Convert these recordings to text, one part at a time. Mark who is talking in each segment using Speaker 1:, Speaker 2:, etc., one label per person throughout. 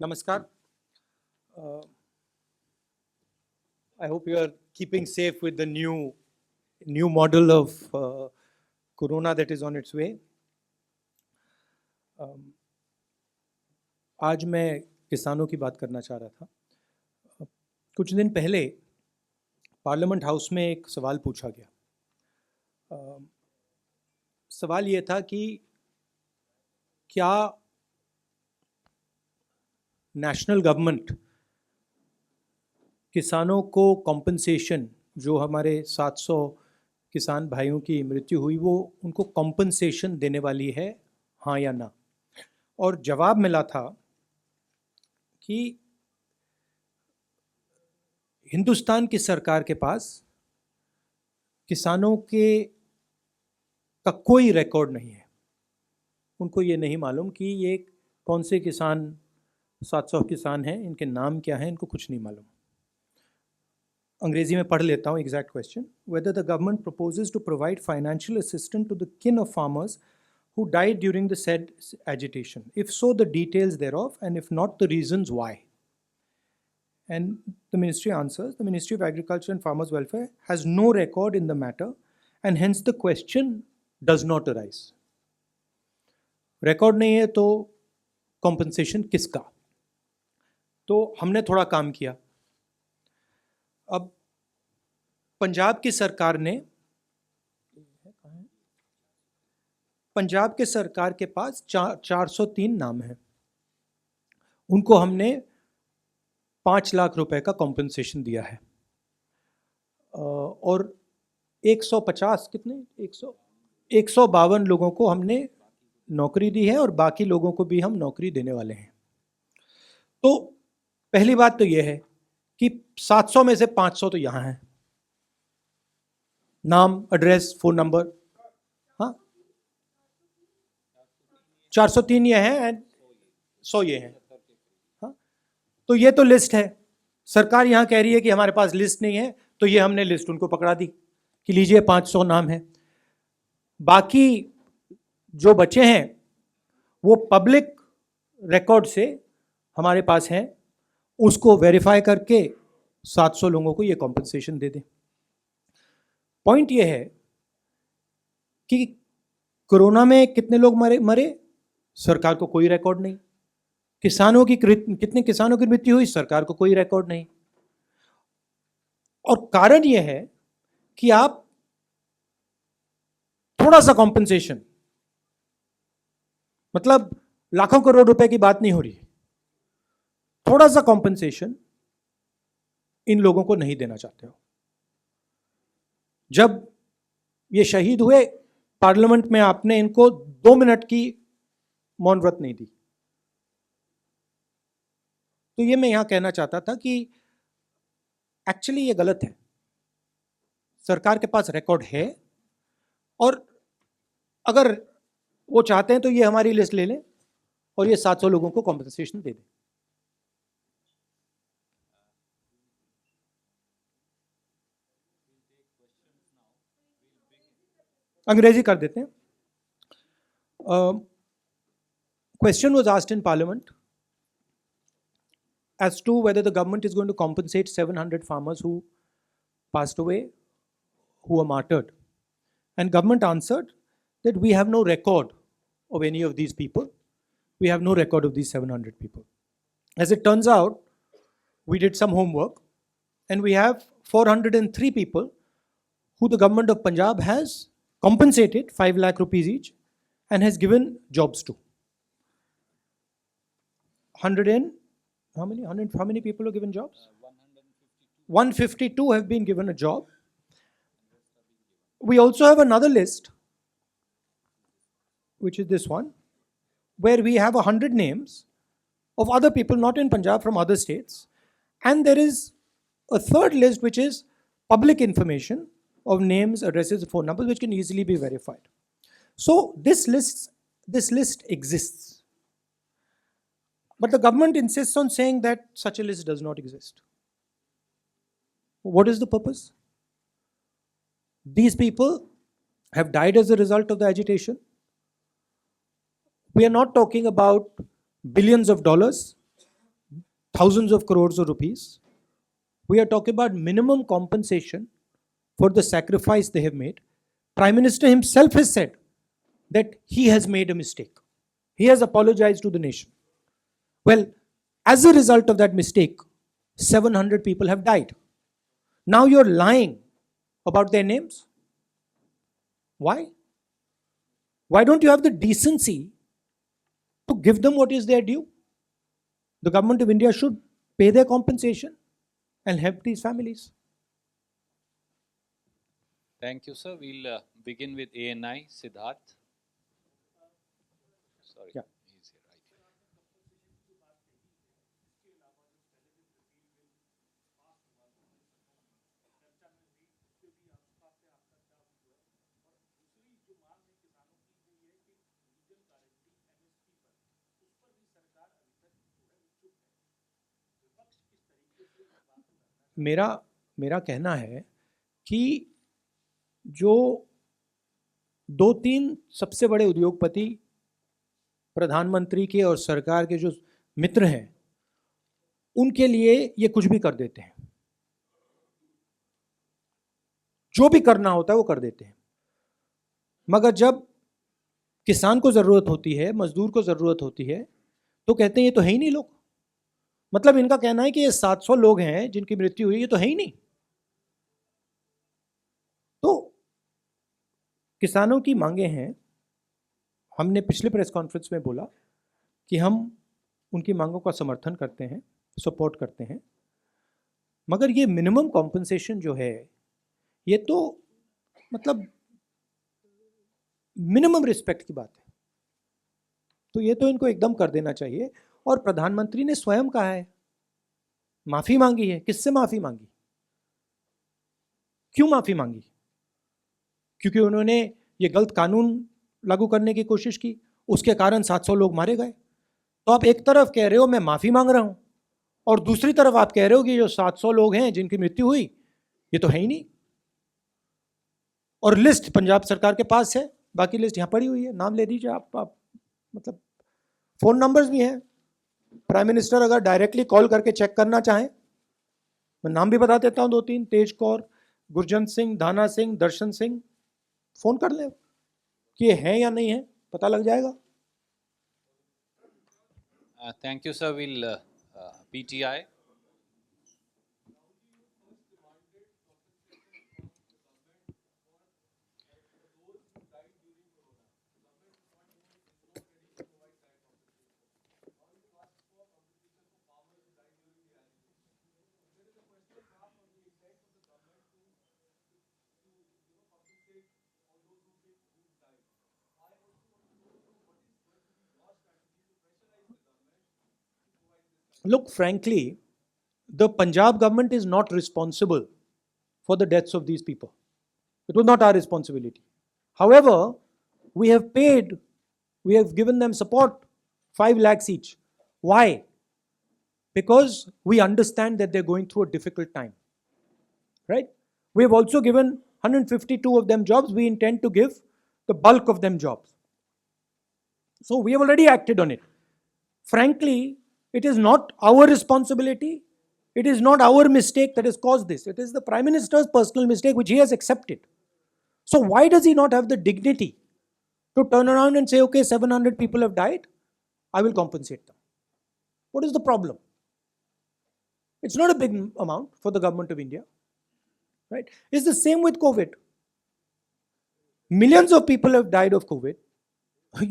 Speaker 1: Namaskar. I hope you are keeping safe with the new model of corona that is on its way. आज मैं किसानों की बात करना चाह रहा था। कुछ दिन पहले पार्लियामेंट हाउस में एक सवाल पूछा गया। सवाल ये था कि क्या नेशनल गवर्नमेंट किसानों को कॉम्पनसेशन, जो हमारे 700 किसान भाइयों की मृत्यु हुई, वो उनको कॉम्पनसेशन देने वाली है, हाँ या ना। और जवाब मिला था कि हिंदुस्तान की सरकार के पास किसानों का कोई रिकॉर्ड नहीं है। उनको ये नहीं मालूम कि ये कौन से किसान, 700 किसान हैं, इनके नाम क्या हैं, इनको कुछ नहीं मालूम। अंग्रेजी में पढ़ लेता हूँ exact question. Whether the government proposes to provide financial assistance to the kin of farmers who died during the said agitation. If so, the details thereof, and if not, the reasons why. And the ministry answers, the Ministry of Agriculture and Farmers Welfare has no record in the matter, and hence the question does not arise. Record नहीं है तो compensation किसका? तो हमने थोड़ा काम किया। अब पंजाब की सरकार के सरकार के पास 403 नाम हैं। उनको हमने 5 लाख रुपए का कॉम्पनसेशन दिया है। और 150 कितने 152 लोगों को हमने नौकरी दी है, और बाकी लोगों को भी हम नौकरी देने वाले हैं। तो पहली बात तो यह है कि 700 में से 500 तो यहाँ हैं, नाम, एड्रेस, फोन नंबर। हाँ, 403 ये हैं एंड 100 ये हैं। हाँ, तो ये तो लिस्ट है। सरकार यहाँ कह रही है कि हमारे पास लिस्ट नहीं है, तो ये हमने लिस्ट उनको पकड़ा दी कि लीजिए 500 नाम है। बाकी जो बचे हैं वो पब्लिक रिकॉर्ड से हमारे पास हैं, उसको वेरीफाई करके 700 लोगों को ये कॉम्पनसेशन दे दें। पॉइंट ये है कि कोरोना में कितने लोग मरे, सरकार को कोई रिकॉर्ड नहीं। कितने किसानों की मृत्यु हुई, सरकार को कोई रिकॉर्ड नहीं। और कारण यह है कि आप थोड़ा सा कॉम्पनसेशन, मतलब लाखों करोड़ रुपए की बात नहीं हो रही, थोड़ा सा कॉम्पनसेशन इन लोगों को नहीं देना चाहते हो। जब ये शहीद हुए, पार्लियामेंट में आपने इनको 2 मिनट की मौन व्रत नहीं दी। तो ये मैं यहां कहना चाहता था कि एक्चुअली ये गलत है। सरकार के पास रिकॉर्ड है, और अगर वो चाहते हैं तो ये हमारी लिस्ट ले लें और ये 700 लोगों को कॉम्पनसेशन दे दें। अंग्रेजी कर देते हैं। Question was asked in Parliament as to whether the government is going to compensate 700 farmers who passed away, who were martyred. And government answered that we have no record of any of these people. We have no record of these 700 people. As it turns out, we did some homework, and we have 403 people who the government of Punjab has compensated 5 lakh rupees each and has given jobs to. 100 and how many people are given jobs? 152 have been given a job. We also have another list, which is this one, where we have 100 names of other people not in Punjab, from other states, and there is a third list which is public information of names, addresses, phone numbers, which can easily be verified. So this list exists, but the government insists on saying that such a list does not exist. What is the purpose? These people have died as a result of the agitation. We are not talking about billions of dollars. thousands of crores of rupees. We are talking about minimum compensation for the sacrifice they have made. Prime Minister himself has said that he has made a mistake. He has apologized to the nation. Well, as a result of that mistake, 700 people have died. Now you're lying about their names? Why? Why don't you have the decency to give them what is their due? The government of India should pay their compensation and help these families.
Speaker 2: Thank you, sir. We'll begin with ANI, Siddharth. Sorry.
Speaker 1: Yeah.
Speaker 2: He's here, right.
Speaker 1: मेरा कहना है कि जो 2-3 सबसे बड़े उद्योगपति प्रधानमंत्री के और सरकार के जो मित्र हैं, उनके लिए ये कुछ भी कर देते हैं। जो भी करना होता है वो कर देते हैं। मगर जब किसान को जरूरत होती है, मजदूर को जरूरत होती है, तो कहते हैं ये तो है ही नहीं लोग। मतलब इनका कहना है कि ये 700 लोग हैं जिनकी मृत्यु हुई, ये तो है ही नहीं। तो किसानों की मांगे हैं। हमने पिछले प्रेस कॉन्फ्रेंस में बोला कि हम उनकी मांगों का समर्थन करते हैं, सपोर्ट करते हैं, मगर ये मिनिमम कॉम्पनसेशन जो है, ये तो मतलब मिनिमम रिस्पेक्ट की बात है। तो ये तो इनको एकदम कर देना चाहिए। और प्रधानमंत्री ने स्वयं कहा है, माफी मांगी है। किससे माफी मांगी? क्यों माफी मांगी? क्योंकि उन्होंने ये गलत कानून लागू करने की कोशिश की, उसके कारण 700 लोग मारे गए। तो आप एक तरफ कह रहे हो मैं माफी मांग रहा हूं, और दूसरी तरफ आप कह रहे हो कि जो 700 लोग हैं जिनकी मृत्यु हुई, ये तो है ही नहीं। और लिस्ट पंजाब सरकार के पास है, बाकी लिस्ट यहां पड़ी हुई है, नाम ले दीजिए आप मतलब फोन नंबर्स भी हैं। प्राइम मिनिस्टर अगर डायरेक्टली कॉल करके चेक करना चाहें, मैं नाम भी बता देता हूं 2-3, तेज कौर, गुरजंत सिंह, धाना सिंह, दर्शन सिंह, फोन कर ले कि ये है या नहीं है, पता लग जाएगा।
Speaker 2: Thank you, sir. We'll PTI.
Speaker 1: Look, frankly, the Punjab government is not responsible for the deaths of these people. It was not our responsibility. However, we have given them support, 5 lakhs each. Why? Because we understand that they're going through a difficult time, right? We have also given 152 of them jobs. We intend to give the bulk of them jobs. So we have already acted on it. Frankly, it is not our responsibility. It is not our mistake that has caused this. It is the Prime Minister's personal mistake, which he has accepted. So why does he not have the dignity to turn around and say, okay, 700 people have died, I will compensate them? What is the problem? It's not a big amount for the government of India, right? It's the same with COVID. Millions of people have died of COVID.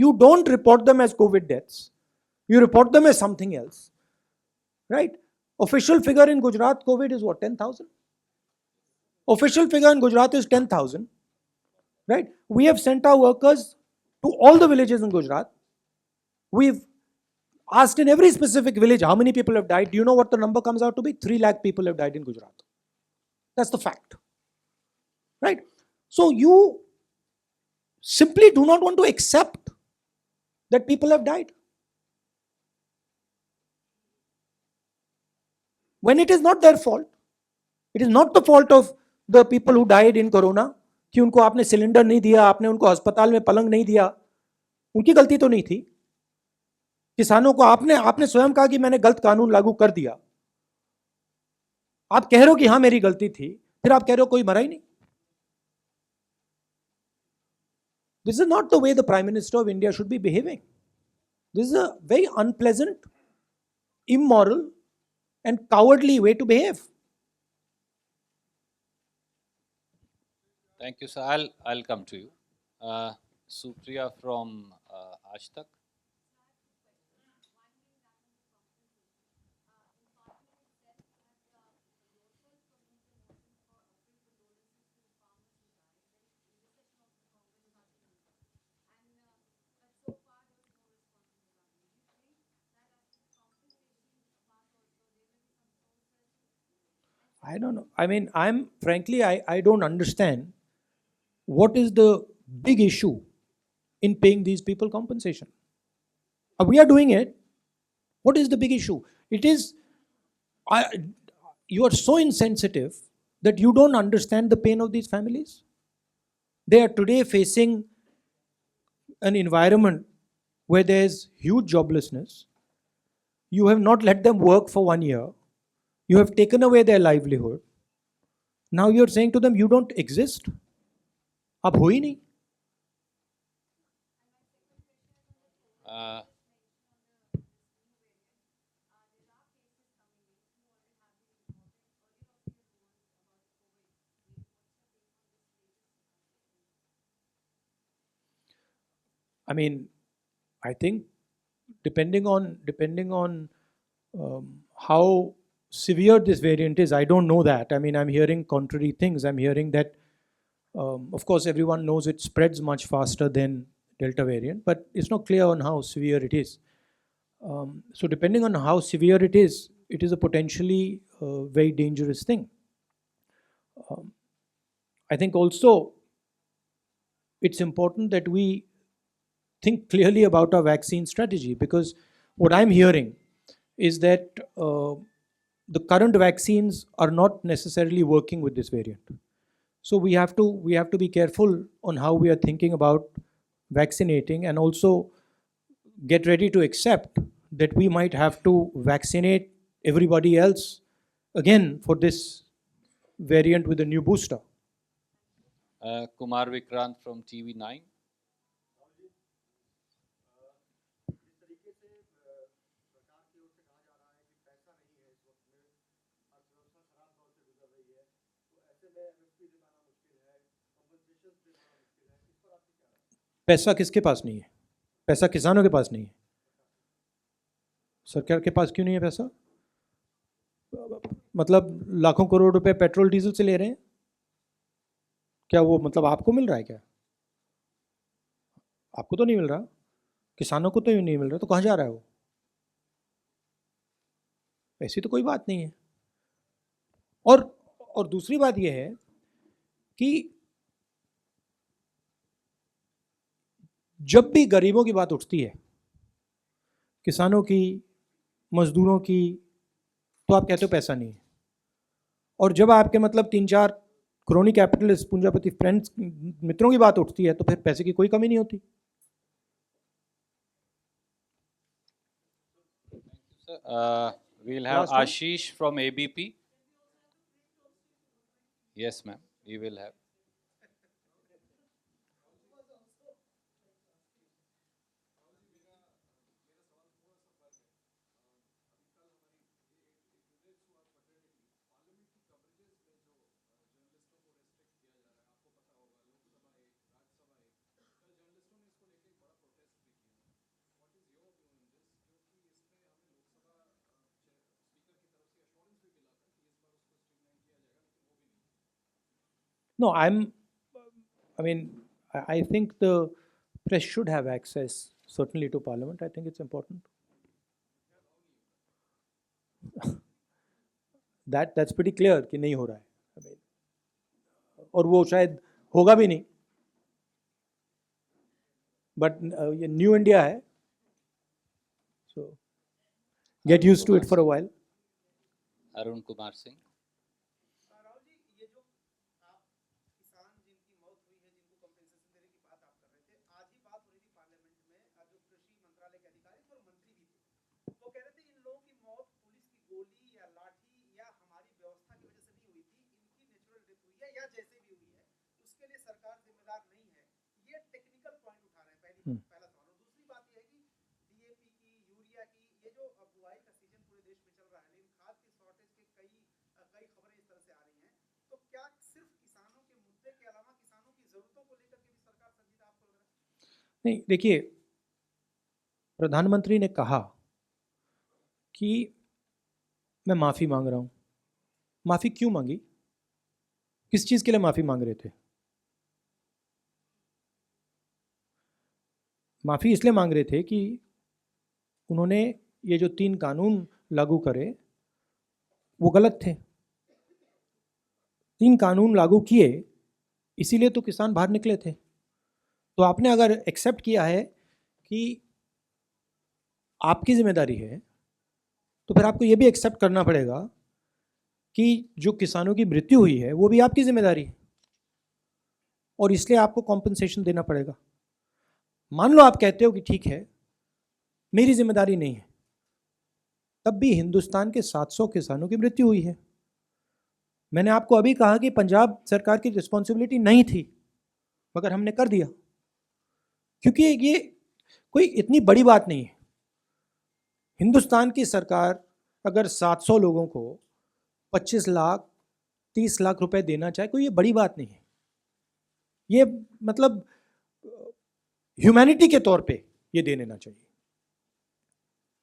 Speaker 1: You don't report them as COVID deaths. You report them as something else, right? Official figure in Gujarat, COVID is what, 10,000? Official figure in Gujarat is 10,000, right? We have sent our workers to all the villages in Gujarat. We've asked in every specific village how many people have died. Do you know what the number comes out to be? 3 lakh people have died in Gujarat. That's the fact, right? So you simply do not want to accept that people have died, when it is not their fault. It is not the fault of the people who died in corona कि उनको आपने cylinder नहीं दिया, आपने उनको अस्पताल में पलंग नहीं दिया, उनकी गलती तो नहीं थी। किसानों को आपने आपने स्वयं कहा कि मैंने गलत कानून लागू कर दिया, आप कह रहे हो कि हाँ मेरी गलती थी, फिर आप कह रहे हो कोई मरा ही नहीं। This is not the way the prime minister of India should be behaving. This is a very unpleasant, immoral and cowardly way to behave.
Speaker 2: Thank you, sir. I'll come to you. Supriya from Aaj Tak.
Speaker 1: I don't know. I mean, I'm frankly, I don't understand what is the big issue in paying these people compensation. We are doing it. What is the big issue? It is, I, you are so insensitive that you don't understand the pain of these families. They are today facing an environment where there's huge joblessness. You have not let them work for 1 year. You have taken away their livelihood. Now you're saying to them, you don't exist. आप हो ही नहीं.
Speaker 2: Uh,
Speaker 1: I mean, I think depending on how severe this variant is, I don't know that. I mean, I'm hearing contrary things. I'm hearing that, of course, everyone knows it spreads much faster than Delta variant, but it's not clear on how severe it is. So depending on how severe it is a potentially very dangerous thing. I think also it's important that we think clearly about our vaccine strategy, because what I'm hearing is that the current vaccines are not necessarily working with this variant. So we have to be careful on how we are thinking about vaccinating, and also get ready to accept that we might have to vaccinate everybody else again for this variant with a new booster.
Speaker 2: Kumar Vikrant from TV9.
Speaker 1: पैसा किसके पास नहीं है? पैसा किसानों के पास नहीं है. सरकार के पास क्यों नहीं है पैसा? मतलब लाखों करोड़ रुपए पेट्रोल डीजल से ले रहे हैं, क्या वो मतलब आपको मिल रहा है क्या? आपको तो नहीं मिल रहा, किसानों को तो नहीं मिल रहा, तो कहाँ जा रहा है वो? ऐसी तो कोई बात नहीं है. और दूसरी बात यह है कि जब भी गरीबों की बात उठती है, किसानों की, मजदूरों की, तो आप कहते हो पैसा नहीं है. और जब आपके मतलब 3-4 क्रोनी कैपिटलिस्ट, पूंजीपति फ्रेंड्स, मित्रों की बात उठती है, तो फिर पैसे की कोई कमी नहीं होती.
Speaker 2: We'll have
Speaker 1: Last one.
Speaker 2: Ashish from ABP. Yes, ma'am. We will have.
Speaker 1: No, I mean, I think the press should have access certainly to Parliament. I think it's important. That's pretty clear कि नहीं हो रहा है. I mean, और वो शायद होगा भी नहीं. But ये न्यू इंडिया है, so get used to it for a while.
Speaker 2: Arun Kumar Singh.
Speaker 3: प्रभावित हुई है या जैसे भी हुई है उसके लिए सरकार जिम्मेदार नहीं है, ये टेक्निकल पॉइंट उठा रहे हैं। पहला सवाल। और दूसरी बात ये है कि डीएपी की, यूरिया की, ये जो बुआई का सीजन पूरे देश में चल रहा है, लेकिन खाद की शॉर्टेज के कई खबरें इस तरह से आ रही हैं, तो क्या सिर्फ किसानों के मुद्दे के अलावा किसानों की जरूरतों को लेकर के भी सरकार संजीदा आपको लग रहा है?
Speaker 1: नहीं, देखिए, प्रधानमंत्री ने कहा कि मैं माफ़ी मांग रहा हूँ। माफ़ी क्यों मांगी? किस चीज़ के लिए माफ़ी मांग रहे थे? माफ़ी इसलिए मांग रहे थे कि उन्होंने ये जो 3 कानून लागू करे वो गलत थे। 3 कानून लागू किए, इसीलिए तो किसान बाहर निकले थे। तो आपने अगर एक्सेप्ट किया है कि आपकी जिम्मेदारी है, तो फिर आपको ये भी एक्सेप्ट करना पड़ेगा कि जो किसानों की मृत्यु हुई है वो भी आपकी जिम्मेदारी है, और इसलिए आपको कॉम्पनसेशन देना पड़ेगा। मान लो आप कहते हो कि ठीक है, मेरी जिम्मेदारी नहीं है, तब भी हिंदुस्तान के 700 किसानों की मृत्यु हुई है। मैंने आपको अभी कहा कि पंजाब सरकार की रिस्पॉन्सिबिलिटी नहीं थी, मगर हमने कर दिया, क्योंकि ये कोई इतनी बड़ी बात नहीं है। हिंदुस्तान की सरकार अगर 700 लोगों को 25 लाख 30 लाख रुपए देना चाहे, कोई ये बड़ी बात नहीं है। ये मतलब ह्यूमैनिटी के तौर पे ये दे देना चाहिए,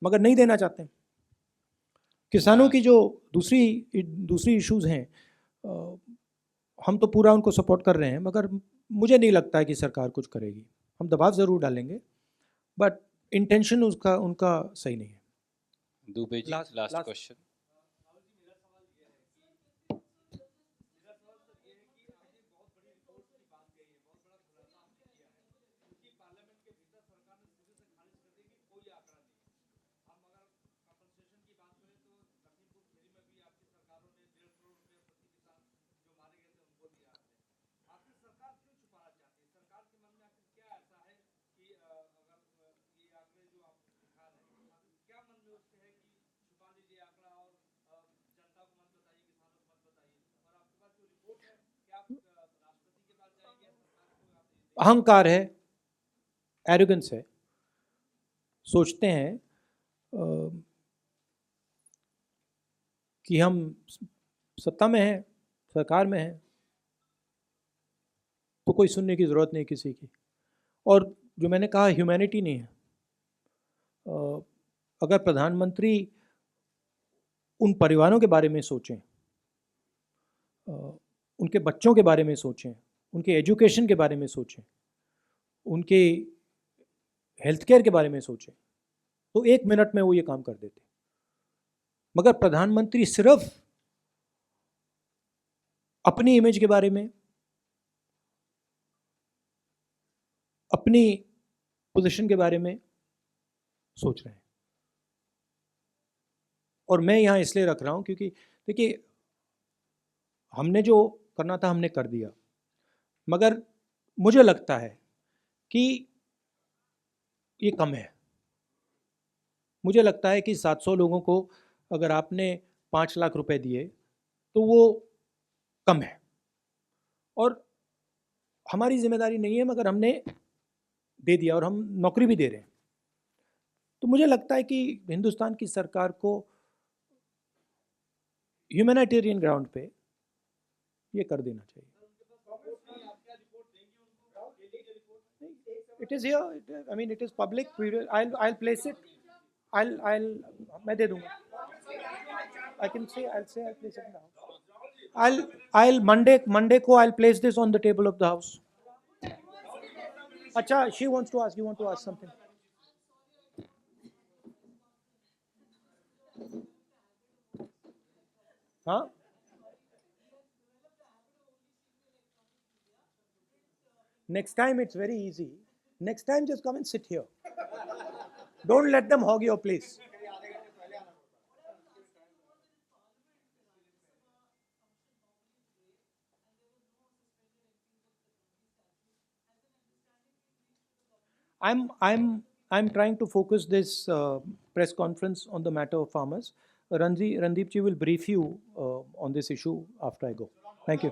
Speaker 1: मगर नहीं देना चाहते। किसानों की जो दूसरी इश्यूज हैं, हम तो पूरा उनको सपोर्ट कर रहे हैं, मगर मुझे नहीं लगता है कि सरकार कुछ करेगी। हम दबाव ज़रूर डालेंगे, बट इंटेंशन उनका सही नहीं है।
Speaker 2: Dubey ji, last question.
Speaker 1: अहंकार है, एरोगेंस है। सोचते हैं कि हम सत्ता में हैं, सरकार में हैं, तो कोई सुनने की ज़रूरत नहीं किसी की। और जो मैंने कहा, ह्यूमैनिटी नहीं है। अगर प्रधानमंत्री उन परिवारों के बारे में सोचें, उनके बच्चों के बारे में सोचें, उनके एजुकेशन के बारे में सोचें, उनके हेल्थ केयर के बारे में सोचें, तो 1 मिनट में वो ये काम कर देते। मगर प्रधानमंत्री सिर्फ अपनी इमेज के बारे में, अपनी पोजीशन के बारे में सोच रहे हैं। और मैं यहाँ इसलिए रख रहा हूँ क्योंकि देखिए, हमने जो करना था हमने कर दिया, मगर मुझे लगता है कि ये कम है। मुझे लगता है कि 700 लोगों को अगर आपने 5 लाख रुपए दिए तो वो कम है, और हमारी जिम्मेदारी नहीं है, मगर हमने दे दिया और हम नौकरी भी दे रहे हैं। तो मुझे लगता है कि हिंदुस्तान की सरकार को ह्यूमैनिटेरियन ग्राउंड पे ये कर देना चाहिए। It is here. I mean, it is public. I'll place it. मैं दे दूंगा. I'll place it now. I'll Monday को I'll place this on the table of the house. अच्छा, she wants to ask. You want to ask something? हाँ? Next time it's very easy. Next time just come and sit here. Don't let them hog your place. I'm trying to focus this press conference on the matter of farmers. Randeep ji will brief you on this issue after I go. Thank you.